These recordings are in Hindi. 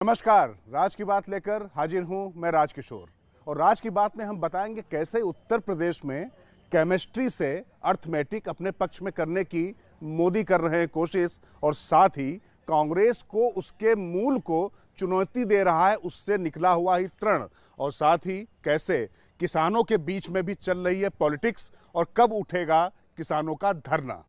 नमस्कार, राज की बात लेकर हाजिर हूं मैं राजकिशोर। और राज की बात में हम बताएंगे कैसे उत्तर प्रदेश में केमिस्ट्री से अर्थमेटिक अपने पक्ष में करने की मोदी कर रहे हैं कोशिश, और साथ ही कांग्रेस को उसके मूल को चुनौती दे रहा है उससे निकला हुआ ही तृण, और साथ ही कैसे किसानों के बीच में भी चल रही है पॉलिटिक्स और कब उठेगा किसानों का धरना।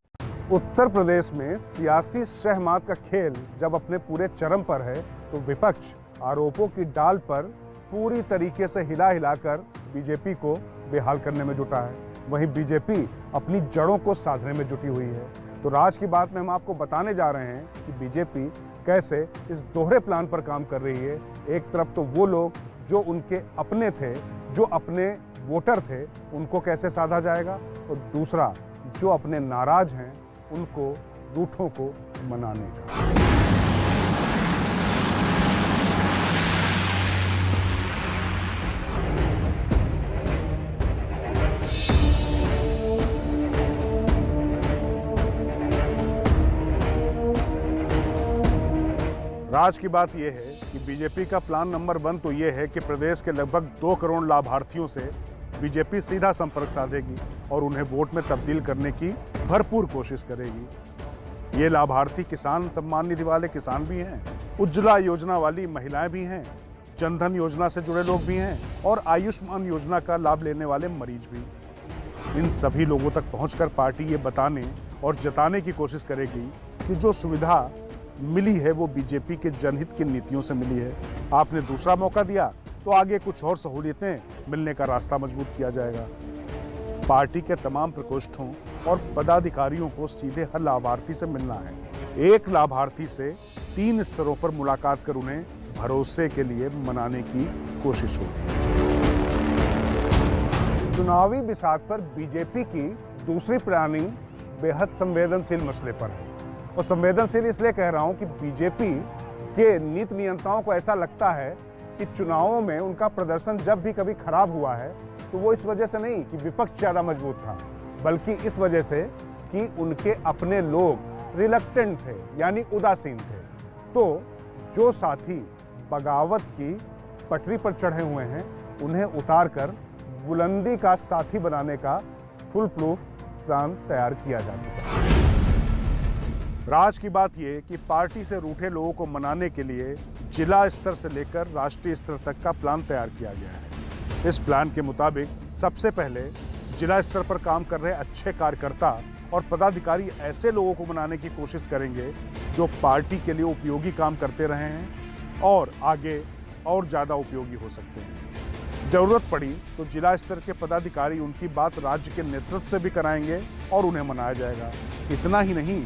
उत्तर प्रदेश में सियासी शहमात का खेल जब अपने पूरे चरम पर है तो विपक्ष आरोपों की डाल पर पूरी तरीके से हिला हिलाकर बीजेपी को बेहाल करने में जुटा है। वहीं बीजेपी अपनी जड़ों को साधने में जुटी हुई है। तो राज की बात में हम आपको बताने जा रहे हैं कि बीजेपी कैसे इस दोहरे प्लान पर काम कर रही है। एक तरफ तो वो लोग जो उनके अपने थे, जो अपने वोटर थे, उनको कैसे साधा जाएगा, और दूसरा जो अपने नाराज हैं उनको, रूठों को मनाने का। राज की बात यह है कि बीजेपी का प्लान नंबर 1 तो यह है कि प्रदेश के लगभग 2 करोड़ लाभार्थियों से बीजेपी सीधा संपर्क साधेगी और उन्हें वोट में तब्दील करने की भरपूर कोशिश करेगी। ये लाभार्थी किसान सम्मान निधि वाले किसान भी हैं, उज्ज्वला योजना वाली महिलाएं भी हैं, जनधन योजना से जुड़े लोग भी हैं, और आयुष्मान योजना का लाभ लेने वाले मरीज भी। इन सभी लोगों तक पहुंचकर पार्टी ये बताने और जताने की कोशिश करेगी कि जो सुविधा मिली है वो बीजेपी के जनहित की नीतियों से मिली है। आपने दूसरा मौका दिया तो आगे कुछ और सहूलियतें मिलने का रास्ता मजबूत किया जाएगा। पार्टी के तमाम प्रकोष्ठों और पदाधिकारियों को सीधे हर लाभार्थी से मिलना है। एक लाभार्थी से 3 स्तरों पर मुलाकात कर उन्हें भरोसे के लिए मनाने की कोशिश होगी। चुनावी बिसात पर बीजेपी की दूसरी प्लानिंग बेहद संवेदनशील मसले पर है। और संवेदनशील इसलिए कह रहा हूं कि बीजेपी के नीति नियंताओं को ऐसा लगता है कि चुनावों में उनका प्रदर्शन जब भी कभी खराब हुआ है तो वो इस वजह से नहीं कि विपक्ष ज़्यादा मजबूत था, बल्कि इस वजह से कि उनके अपने लोग रिलक्टेंट थे, यानी उदासीन थे। तो जो साथी बगावत की पटरी पर चढ़े हुए हैं उन्हें उतार कर बुलंदी का साथी बनाने का फुल प्रूफ प्लान तैयार किया जा चुका है। राज की बात यह कि पार्टी से रूठे लोगों को मनाने के लिए जिला स्तर से लेकर राष्ट्रीय स्तर तक का प्लान तैयार किया गया है। इस प्लान के मुताबिक सबसे पहले जिला स्तर पर काम कर रहे अच्छे कार्यकर्ता और पदाधिकारी ऐसे लोगों को मनाने की कोशिश करेंगे जो पार्टी के लिए उपयोगी काम करते रहे हैं और आगे और ज़्यादा उपयोगी हो सकते हैं। जरूरत पड़ी तो जिला स्तर के पदाधिकारी उनकी बात राज्य के नेतृत्व से भी कराएंगे और उन्हें मनाया जाएगा। इतना ही नहीं,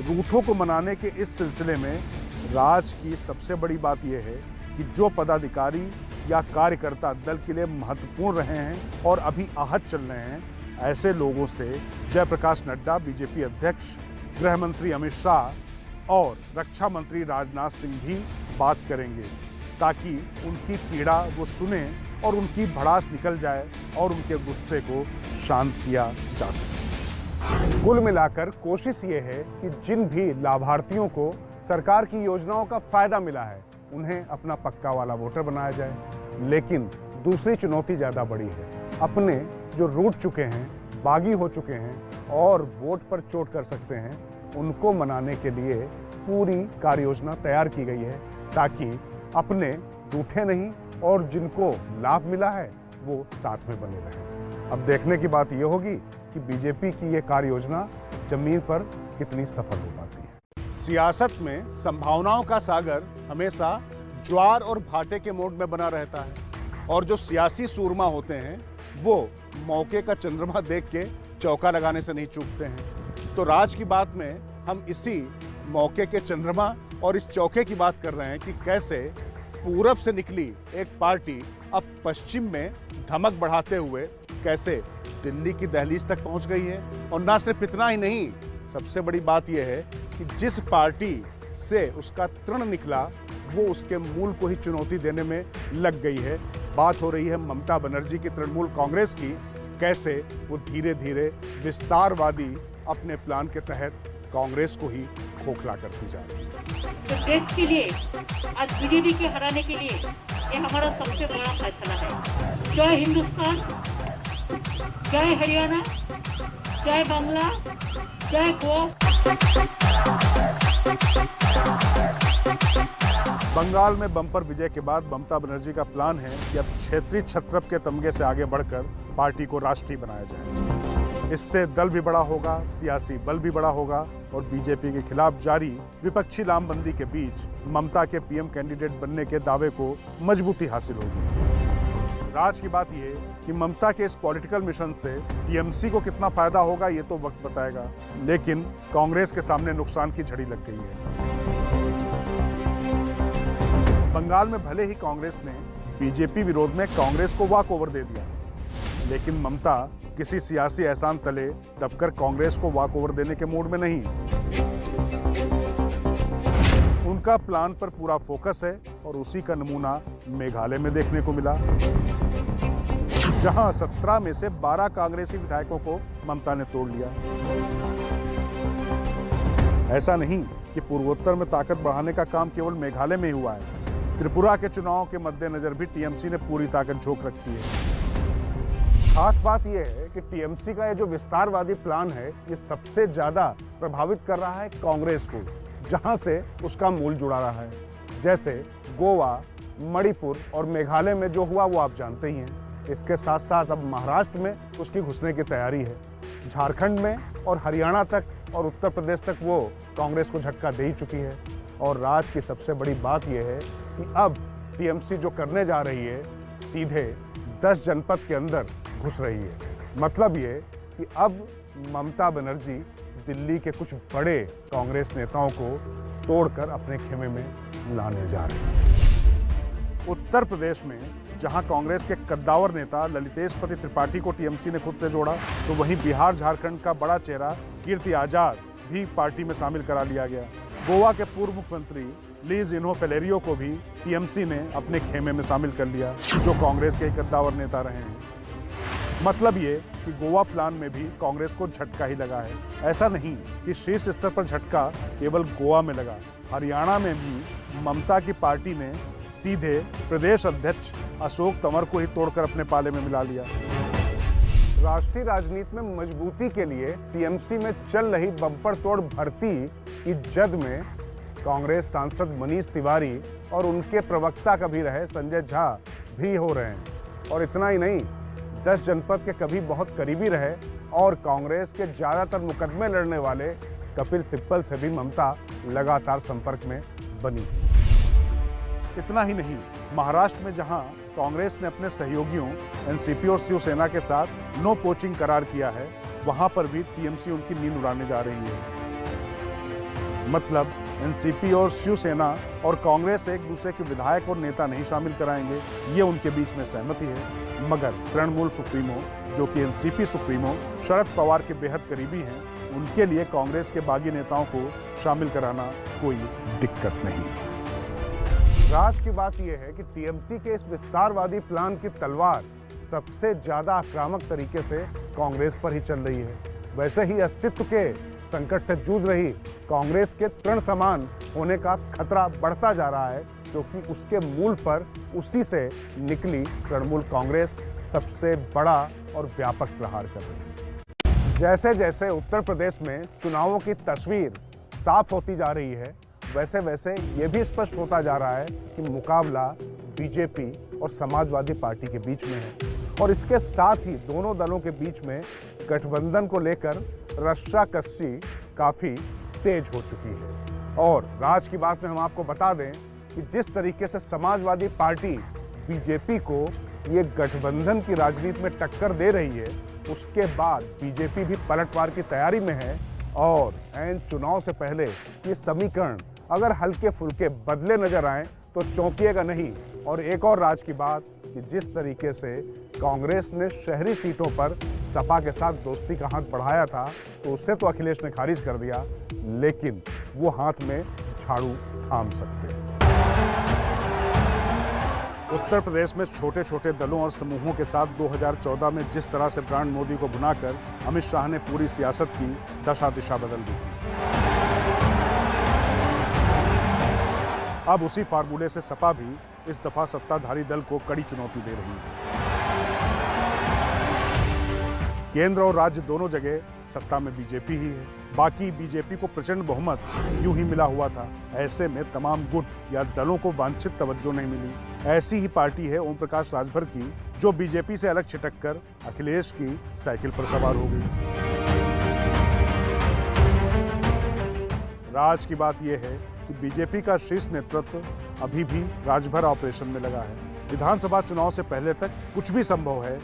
रूठों को मनाने के इस सिलसिले में राज की सबसे बड़ी बात यह है कि जो पदाधिकारी या कार्यकर्ता दल के लिए महत्वपूर्ण रहे हैं और अभी आहत चल रहे हैं, ऐसे लोगों से जयप्रकाश नड्डा, बीजेपी अध्यक्ष, गृह मंत्री अमित शाह और रक्षा मंत्री राजनाथ सिंह भी बात करेंगे, ताकि उनकी पीड़ा वो सुने और उनकी भड़ास निकल जाए और उनके गुस्से को शांत किया जा सके। कुल मिलाकर कोशिश ये है कि जिन भी लाभार्थियों को सरकार की योजनाओं का फायदा मिला है उन्हें अपना पक्का वाला वोटर बनाया जाए। लेकिन दूसरी चुनौती ज़्यादा बड़ी है। अपने जो रूठ चुके हैं, बागी हो चुके हैं और वोट पर चोट कर सकते हैं, उनको मनाने के लिए पूरी कार्य योजना तैयार की गई है, ताकि अपने रूठे नहीं और जिनको लाभ मिला है वो साथ में बने रहें। अब देखने की बात यह होगी कि बीजेपी की ये कार्य योजना जमीन पर कितनी सफल हो पाती है। सियासत में संभावनाओं का सागर हमेशा ज्वार और भाटे के मोड में बना रहता है, और जो सियासी सूरमा होते हैं वो मौके का चंद्रमा देख के चौका लगाने से नहीं चूकते हैं। तो राज की बात में हम इसी मौके के चंद्रमा और इस चौके की बात कर रहे हैं कि कैसे पूरब से निकली एक पार्टी अब पश्चिम में धमक बढ़ाते हुए कैसे दिल्ली की दहलीज तक पहुंच गई है। और ना सिर्फ इतना ही नहीं, सबसे बड़ी बात यह है कि जिस पार्टी से उसका तृण निकला वो उसके मूल को ही चुनौती देने में लग गई है। बात हो रही है ममता बनर्जी की तृणमूल कांग्रेस की, कैसे वो धीरे धीरे विस्तारवादी अपने प्लान के तहत कांग्रेस को ही खोखला करती जा रही है। तो देश के लिए आज बीजेपी के हराने के लिए ये हमारा सबसे बड़ा फैसला है। जय हिंदुस्तान, जय हरियाणा, जय बांग्ला, जय गोवा। बंगाल में बम्पर विजय के बाद ममता बनर्जी का प्लान है कि अब क्षेत्रीय छत्रप के तमगे से आगे बढ़कर पार्टी को राष्ट्रीय बनाया जाए। इससे दल भी बड़ा होगा, सियासी बल भी बड़ा होगा और बीजेपी के खिलाफ जारी विपक्षी लामबंदी के बीच ममता के पीएम कैंडिडेट बनने के दावे को मजबूती हासिल होगी। राज की बात यह कि ममता के इस पॉलिटिकल मिशन से टीएमसी को कितना फायदा होगा ये तो वक्त बताएगा, लेकिन कांग्रेस के सामने नुकसान की झड़ी लग गई है। बंगाल में भले ही कांग्रेस ने बीजेपी विरोध में कांग्रेस को वॉक ओवर दे दिया, लेकिन ममता किसी सियासी एहसान तले दबकर कांग्रेस को वॉक ओवर देने के मूड में नहीं। उनका प्लान पर पूरा फोकस है और उसी का नमूना मेघालय में देखने को मिला, जहां 17 में से 12 कांग्रेसी विधायकों को ममता ने तोड़ लिया। ऐसा नहीं कि पूर्वोत्तर में ताकत बढ़ाने का काम केवल मेघालय में ही हुआ है। त्रिपुरा के चुनाव के मद्देनजर भी टीएमसी ने पूरी ताकत झोंक रखी है। खास बात यह है कि टीएमसी का ये जो विस्तारवादी प्लान है, ये सबसे ज्यादा प्रभावित कर रहा है कांग्रेस को, जहां से उसका मूल जुड़ा रहा है। जैसे गोवा, मणिपुर और मेघालय में जो हुआ वो आप जानते ही हैं। इसके साथ साथ अब महाराष्ट्र में उसकी घुसने की तैयारी है। झारखंड में और हरियाणा तक और उत्तर प्रदेश तक वो कांग्रेस को झटका दे ही चुकी है। और राज्य की सबसे बड़ी बात यह है कि अब टीएमसी जो करने जा रही है, सीधे 10 जनपद के अंदर घुस रही है। मतलब ये कि अब ममता बनर्जी दिल्ली के कुछ बड़े कांग्रेस नेताओं को तोड़कर अपने खेमे में लाने जा रही है। उत्तर प्रदेश में जहां कांग्रेस के कद्दावर नेता ललितेशपति त्रिपाठी को टीएमसी ने खुद से जोड़ा, तो वहीं बिहार झारखंड का बड़ा चेहरा कीर्ति आजाद भी पार्टी में शामिल करा लिया गया। गोवा के पूर्व मुख्यमंत्री लीज इन्हो फेलेरियो को भी टीएमसी ने अपने खेमे में शामिल कर लिया, जो कांग्रेस के कद्दावर नेता रहे हैं। मतलब ये कि गोवा प्लान में भी कांग्रेस को झटका ही लगा है। ऐसा नहीं कि शीर्ष स्तर पर झटका केवल गोवा में लगा, हरियाणा में भी ममता की पार्टी ने सीधे प्रदेश अध्यक्ष अशोक तंवर को ही तोड़कर अपने पाले में मिला लिया। राष्ट्रीय राजनीति में मजबूती के लिए टीएमसी में चल रही बम्पर तोड़ भर्ती की जद में कांग्रेस सांसद मनीष तिवारी और उनके प्रवक्ता कभी रहे संजय झा भी हो रहे हैं। और इतना ही नहीं, 10 जनपद के कभी बहुत करीबी रहे और कांग्रेस के ज्यादातर मुकदमे लड़ने वाले कपिल सिब्बल से भी ममता लगातार संपर्क में बनी। इतना ही नहीं, महाराष्ट्र में जहां कांग्रेस ने अपने सहयोगियों एनसीपी और शिवसेना के साथ नो पोचिंग करार किया है, वहां पर भी टीएमसी उनकी नींद उड़ाने जा रही है। मतलब एनसीपी और शिवसेना और कांग्रेस एक दूसरे के विधायक और नेता नहीं शामिल कराएंगे, ये उनके बीच में सहमति है। मगर तृणमूल सुप्रीमो, जो कि एनसीपी सुप्रीमो शरद पवार के बेहद करीबी हैं, उनके लिए कांग्रेस के बागी नेताओं को शामिल कराना कोई दिक्कत नहीं। राज की बात यह है कि टीएमसी के इस विस्तारवादी प्लान की तलवार सबसे ज्यादा आक्रामक तरीके से कांग्रेस पर ही चल रही है। वैसे ही अस्तित्व के संकट से जूझ रही कांग्रेस के तृण समान होने का खतरा बढ़ता जा रहा है, क्योंकि उसके मूल पर उसी से निकली तृणमूल कांग्रेस सबसे बड़ा और व्यापक प्रहार कर रही है। जैसे जैसे उत्तर प्रदेश में चुनावों की तस्वीर साफ होती जा रही है, वैसे वैसे ये भी स्पष्ट होता जा रहा है कि मुकाबला बीजेपी और समाजवादी पार्टी के बीच में है। और इसके साथ ही दोनों दलों के बीच में गठबंधन को लेकर रस्साकसी काफी तेज हो चुकी है। और राज की बात में हम आपको बता दें कि जिस तरीके से समाजवादी पार्टी बीजेपी को ये गठबंधन की राजनीति में टक्कर दे रही है, उसके बाद बीजेपी भी पलटवार की तैयारी में है। और ऐन चुनाव से पहले ये समीकरण अगर हल्के फुल्के बदले नजर आए तो चौंकिएगा नहीं। और एक और राज की बात कि जिस तरीके से कांग्रेस ने शहरी सीटों पर सपा के साथ दोस्ती का हाथ बढ़ाया था, तो उसे तो अखिलेश ने खारिज कर दिया, लेकिन वो हाथ में झाड़ू थाम सकते हैं। उत्तर प्रदेश में छोटे छोटे दलों और समूहों के साथ 2014 में जिस तरह से ब्रांड मोदी को बुनाकर अमित शाह ने पूरी सियासत की दशा दिशा बदल दी थी। अब उसी फार्मूले से सपा भी इस दफा सत्ताधारी दल को कड़ी चुनौती दे रही है। केंद्र और राज्य दोनों जगह सत्ता में बीजेपी ही है। बाकी बीजेपी को प्रचंड बहुमत यूं ही मिला हुआ था। ऐसे में तमाम गुट या दलों को वांछित तवज्जो नहीं मिली। ऐसी ही पार्टी है ओम प्रकाश राजभर की, जो बीजेपी से अलग छिटक कर अखिलेश की साइकिल पर सवार हो गई। राज की बात यह है कि बीजेपी का शीर्ष नेतृत्व अभी भी राजभर ऑपरेशन में लगा है। विधानसभा चुनाव से पहले तक कुछ भी संभव है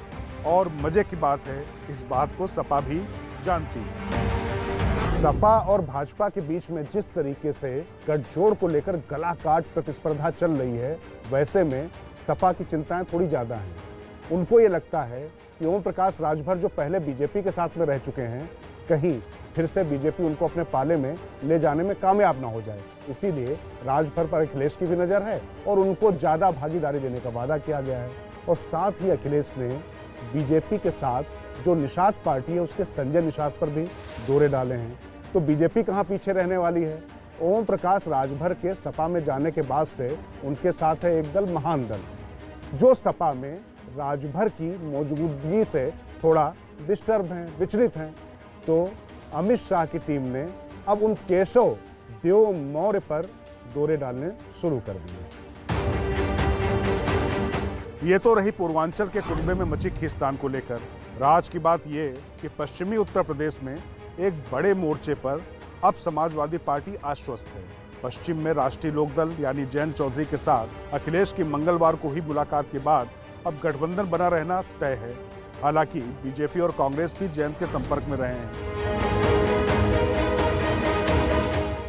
और मजे की बात है, इस बात को सपा भी जानती है। सपा और भाजपा के बीच में जिस तरीके से गठजोड़ को लेकर गला काट प्रतिस्पर्धा चल रही है, वैसे में सपा की चिंताएं थोड़ी ज्यादा हैं। उनको ये लगता है कि ओम प्रकाश राजभर जो पहले बीजेपी के साथ में रह चुके हैं, कहीं फिर से बीजेपी उनको अपने पाले में ले जाने में कामयाब ना हो जाए। इसीलिए राजभर पर अखिलेश की भी नजर है और उनको ज्यादा भागीदारी देने का वादा किया गया है। और साथ ही अखिलेश ने बीजेपी के साथ जो निषाद पार्टी है, उसके संजय निषाद पर भी दौरे डाले हैं। तो बीजेपी कहां पीछे रहने वाली है? ओम प्रकाश राजभर के सपा में जाने के बाद से उनके साथ है एक दल, महान दल, जो सपा में राजभर की मौजूदगी से थोड़ा डिस्टर्ब हैं, विचलित हैं। तो अमित शाह की टीम ने अब उन केशव देव मौर्य पर दौरे डालने शुरू कर दिए। ये तो रही पूर्वांचल के कुनबे में मची खींचतान को लेकर। राज की बात यह कि पश्चिमी उत्तर प्रदेश में एक बड़े मोर्चे पर अब समाजवादी पार्टी आश्वस्त है। पश्चिम में राष्ट्रीय लोकदल यानी जयंत चौधरी के साथ अखिलेश की मंगलवार को ही मुलाकात के बाद अब गठबंधन बना रहना तय है। हालांकि बीजेपी और कांग्रेस भी जयंत के संपर्क में रहे हैं।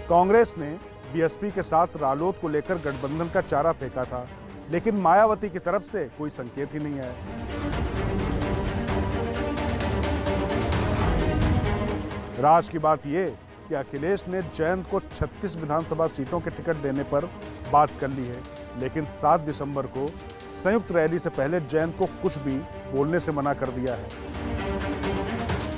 कांग्रेस ने बीएसपी के साथ रालोद को लेकर गठबंधन का चारा फेंका था, लेकिन मायावती की तरफ से कोई संकेत ही नहीं आया। राज की बात यह कि अखिलेश ने जयंत को 36 विधानसभा सीटों के टिकट देने पर बात कर ली है, लेकिन 7 दिसंबर को संयुक्त रैली से पहले जयंत को कुछ भी बोलने से मना कर दिया है।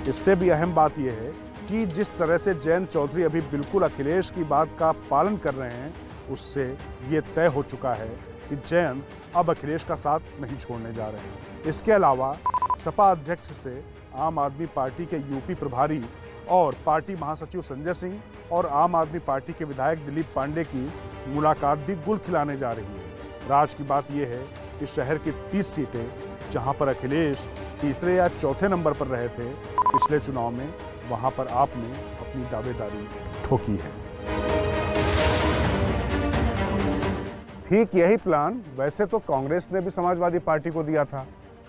इससे भी अहम बात यह है कि जिस तरह से जयंत चौधरी अभी बिल्कुल अखिलेश की बात का पालन कर रहे हैं, उससे ये तय हो चुका है कि जयंत अब अखिलेश का साथ नहीं छोड़ने जा रहे हैं। इसके अलावा सपा अध्यक्ष से आम आदमी पार्टी के यूपी प्रभारी और पार्टी महासचिव संजय सिंह और आम आदमी पार्टी के विधायक दिलीप पांडे की मुलाकात भी गुल खिलाने जा रही है। राज की बात यह है कि शहर की 30 सीटें, जहां पर अखिलेश तीसरे या चौथे नंबर पर रहे थे पिछले चुनाव में, वहां पर आपने अपनी दावेदारी ठोकी है। ठीक यही प्लान वैसे तो कांग्रेस ने भी समाजवादी पार्टी को दिया था,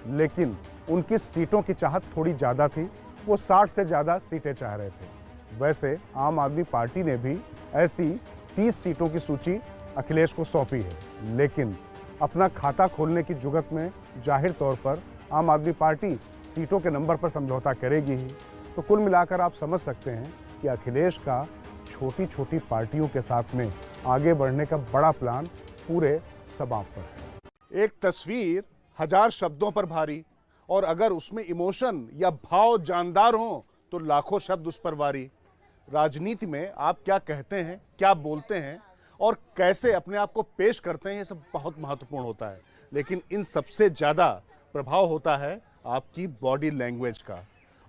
लेकिन उनकी सीटों की चाहत थोड़ी ज्यादा थी। वो 60 से ज्यादा सीटें चाह रहे थे। वैसे आम आदमी पार्टी ने भी ऐसी 30 सीटों की सूची अखिलेश को सौंपी है, लेकिन अपना खाता खोलने की जुगत में जाहिर तौर पर आम आदमी पार्टी सीटों के नंबर पर समझौता करेगी ही। तो कुल मिलाकर आप समझ सकते हैं कि अखिलेश का छोटी छोटी पार्टियों के साथ में आगे बढ़ने का बड़ा प्लान पूरे समाप्त पर है। एक तस्वीर 1000 शब्दों पर भारी, और अगर उसमें इमोशन या भाव जानदार हो तो लाखों शब्द उस पर वारी। राजनीति में आप क्या कहते हैं, क्या बोलते हैं और कैसे अपने आप को पेश करते हैं, ये सब बहुत महत्वपूर्ण होता है। लेकिन इन सबसे ज्यादा प्रभाव होता है आपकी बॉडी लैंग्वेज का।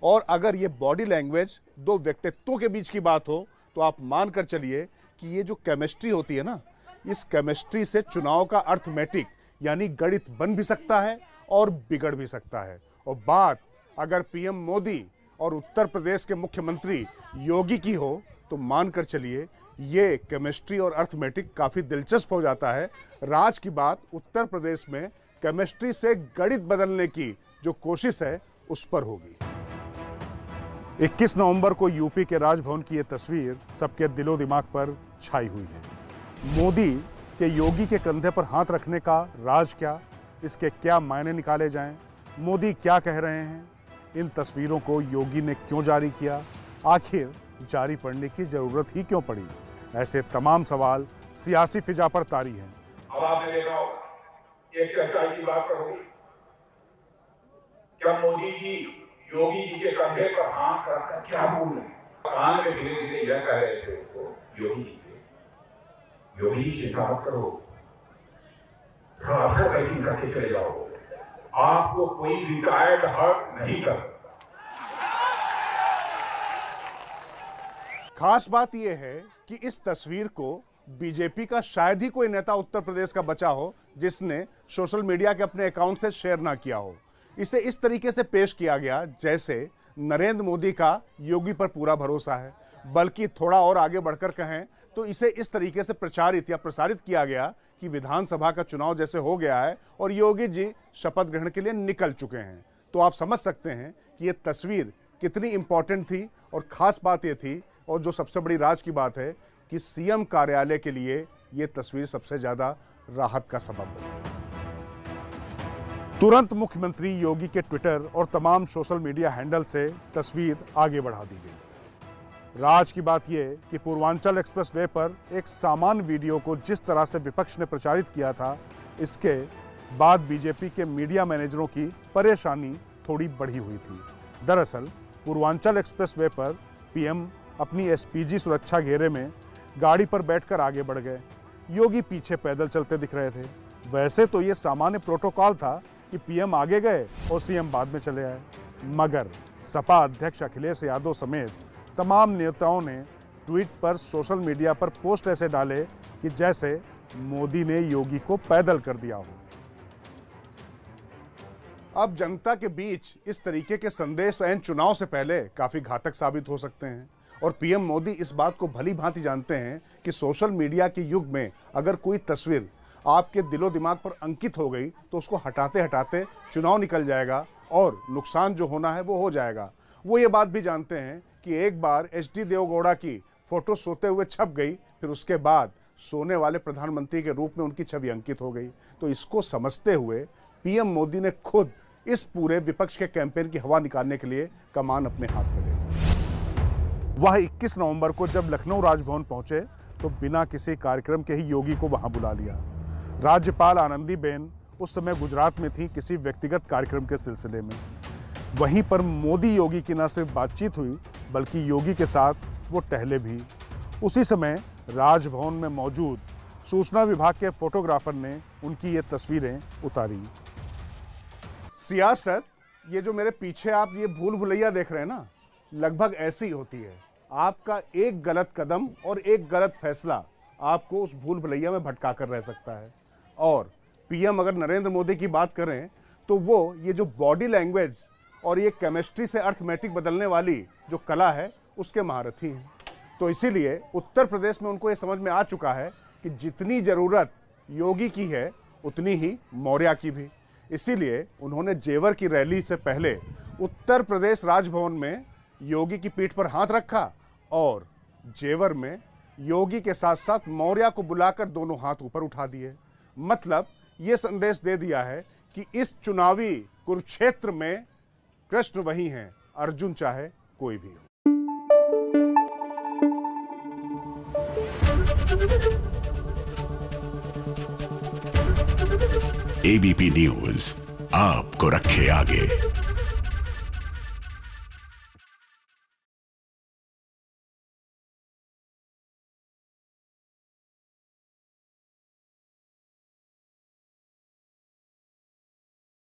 और अगर ये बॉडी लैंग्वेज दो व्यक्तित्वों के बीच की बात हो तो आप मान कर चलिए कि ये जो केमिस्ट्री होती है ना, इस केमिस्ट्री से चुनाव का अर्थमेटिक यानी गणित बन भी सकता है और बिगड़ भी सकता है। और बात अगर पीएम मोदी और उत्तर प्रदेश के मुख्यमंत्री योगी की हो तो मानकर चलिए ये केमिस्ट्री और अर्थमेटिक काफी दिलचस्प हो जाता है। राज की बात उत्तर प्रदेश में केमिस्ट्री से गणित बदलने की जो कोशिश है उस पर होगी। 21 नवंबर को यूपी के राजभवन की यह तस्वीर सबके दिलो दिमाग पर छाई हुई है। मोदी के योगी के कंधे पर हाथ रखने का राज क्या, इसके क्या मायने निकाले जाएं, मोदी क्या कह रहे हैं, इन तस्वीरों को योगी ने क्यों जारी किया, आखिर जारी पड़ने की जरूरत ही क्यों पड़ी, ऐसे तमाम सवाल सियासी फिजा पर तारी हैं। अब आपने देखा होगा एक चर्चा की बात होगी, क्या मोदी जी योगी जी के कंधे पर हाथ रखकर क्या बोल रहे हैं? कान में धीरे धीरे यह कह रहे थे उसको, योगी जी के, योगी चिंता मत करो, थोड़ा सा बैटिंग करके चले जाओ, आपको कोई रिटायर्ड हर्ट नहीं कर सकता। खास बात यह है कि इस तस्वीर को बीजेपी का शायद ही कोई नेता उत्तर प्रदेश का बचा हो जिसने सोशल मीडिया के अपने अकाउंट से शेयर ना किया हो। इसे इस तरीके से पेश किया गया जैसे नरेंद्र मोदी का योगी पर पूरा भरोसा है, बल्कि थोड़ा और आगे बढ़कर कहें तो इसे इस तरीके से प्रचारित या प्रसारित किया गया कि विधानसभा का चुनाव जैसे हो गया है और योगी जी शपथ ग्रहण के लिए निकल चुके हैं। तो आप समझ सकते हैं कि ये तस्वीर कितनी इंपॉर्टेंट थी। और खास बात ये थी, और जो सबसे बड़ी राज की बात है, कि सीएम कार्यालय के लिए ये तस्वीर सबसे ज्यादा राहत का सबब बनी। तुरंत मुख्यमंत्री योगी के ट्विटर और तमाम सोशल मीडिया हैंडल से तस्वीर आगे बढ़ा दी गई। राज की बात यह कि पूर्वांचल एक्सप्रेसवे पर एक सामान्य वीडियो को जिस तरह से विपक्ष ने प्रचारित किया था, इसके बाद बीजेपी के मीडिया मैनेजरों की परेशानी थोड़ी बढ़ी हुई थी। दरअसल पूर्वांचल एक्सप्रेसवे पर पीएम अपनी एसपीजी सुरक्षा घेरे में गाड़ी पर बैठकर आगे बढ़ गए। योगी पीछे पैदल चलते दिख रहे थे। वैसे तो ये सामान्य प्रोटोकॉल था कि पीएम आगे गए और सीएम बाद में चले आए, मगर सपा अध्यक्ष अखिलेश यादव समेत तमाम नेताओं ने ट्वीट पर, सोशल मीडिया पर पोस्ट ऐसे डाले कि जैसे मोदी ने योगी को पैदल कर दिया हो। अब जनता के बीच इस तरीके के संदेश ऐन चुनाव से पहले काफी घातक साबित हो सकते हैं और पीएम मोदी इस बात को भली भांति जानते हैं कि सोशल मीडिया के युग में अगर कोई तस्वीर आपके दिलो दिमाग पर अंकित हो गई तो उसको हटाते हटाते चुनाव निकल जाएगा और नुकसान जो होना है वो हो जाएगा। वो ये बात भी जानते हैं कि एक बार एचडी देवगौड़ा की फोटो सोते हुए छप गई, फिर उसके बाद सोने वाले प्रधानमंत्री के रूप में उनकी छवि अंकित हो गई। तो इसको समझते हुए पीएम मोदी ने खुद इस पूरे विपक्ष के कैंपेन की हवा निकालने के लिए कमान अपने हाथ में ले ली। वह 21 नवंबर को जब लखनऊ राजभवन पहुंचे तो बिना किसी कार्यक्रम के ही योगी को वहां बुला लिया। राज्यपाल आनंदीबेन उस समय गुजरात में थी किसी व्यक्तिगत कार्यक्रम के सिलसिले में। वहीं पर मोदी योगी की न सिर्फ बातचीत हुई बल्कि योगी के साथ वो टहले भी। उसी समय राजभवन में मौजूद सूचना विभाग के फोटोग्राफर ने उनकी ये तस्वीरें उतारी। सियासत, ये जो मेरे पीछे आप ये भूल भुलैया देख रहे हैं ना, लगभग ऐसी ही होती है। आपका एक गलत कदम और एक गलत फैसला आपको उस भूल भुलैया में भटका कर रह सकता है। और पीएम अगर नरेंद्र मोदी की बात करें तो वो ये जो बॉडी लैंग्वेज और ये केमिस्ट्री से अर्थमेटिक बदलने वाली जो कला है उसके महारथी हैं। तो इसीलिए उत्तर प्रदेश में उनको ये समझ में आ चुका है कि जितनी ज़रूरत योगी की है उतनी ही मौर्य की भी। इसीलिए उन्होंने जेवर की रैली से पहले उत्तर प्रदेश राजभवन में योगी की पीठ पर हाथ रखा और जेवर में योगी के साथ साथ मौर्य को बुलाकर दोनों हाथ ऊपर उठा दिए। मतलब ये संदेश दे दिया है कि इस चुनावी कुरुक्षेत्र में कृष्ण वही हैं, अर्जुन चाहे कोई भी हो। एबीपी न्यूज आपको रखे आगे।